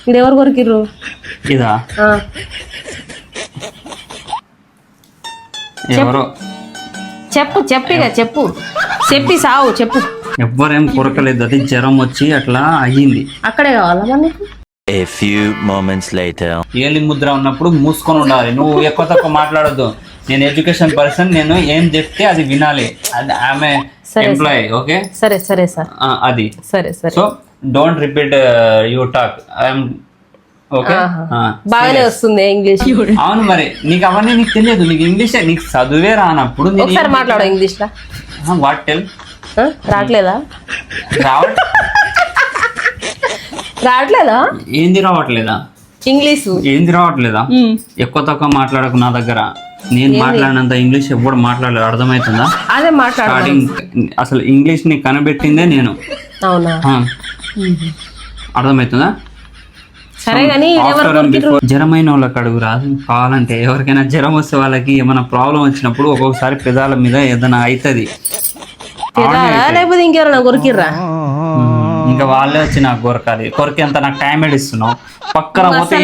ఇది ఎవరు కొరికిర్రు? ఇదా ఎవరో చెప్పి సావు చెప్పు. ఎవ్వరేం కొరకలేదు, అది జ్వరం వచ్చి అట్లా అయ్యింది. అక్కడే కావాలా మరి? A few moments later. ఏలి ముద్ర ఉన్నప్పుడు మూసుకొని ఉండాలి. నువ్వు ఎక్కువ తక్కువ మాట్లాడొద్దు. నేను ఎడ్యుకేషన్ పర్సన్, నేను ఏం చెప్తే అది వినాలి. అది ఆమె ఎంప్లాయీ. ఓకే సరే సరే సార్, అది సరే సరే. So don't repeat your talk. I'm okay. బాగానే వస్తుంది ఇంగ్లీష్. అవును, మరి నీకు అవన్నీ నీకు తెలియదు. నీకు ఇంగ్లీష్ నీకు చదువే రానప్పుడు ఒకసారి మాట్లాడు ఇంగ్లీష్ లా. What tell? రావట్లేదా? ఏంది రావట్లేదా? ఇంగ్లీషు ఏంది రావట్లేదా? ఎక్కువ తక్కువ మాట్లాడకు నా దగ్గర. నేను మాట్లాడినంత ఇంగ్లీష్ ఎప్పుడు మాట్లాడలేదు, అర్థమవుతుందా? అదే మాట్లాడు. అసలు ఇంగ్లీష్ ని కనబెట్టిందే నేను. అవునా? అర్థమవుతుందా? సరే కానీ జ్వరమైన వాళ్ళకి అడుగు రాదు. కావాలంటే ఎవరికైనా జ్వరం వస్తే వాళ్ళకి ఏమైనా ప్రాబ్లం వచ్చినప్పుడు ఒక్కొక్కసారి పెదాల మీద ఏదైనా అవుతుంది, లేకపోతే ఇంకెవరైనా కొరికిర్రా? ఇంకా వాళ్ళే వచ్చి నాకు కొరకాలి. కొరికేంత నాకు టైం ఇస్తున్నావు పక్కన పోతే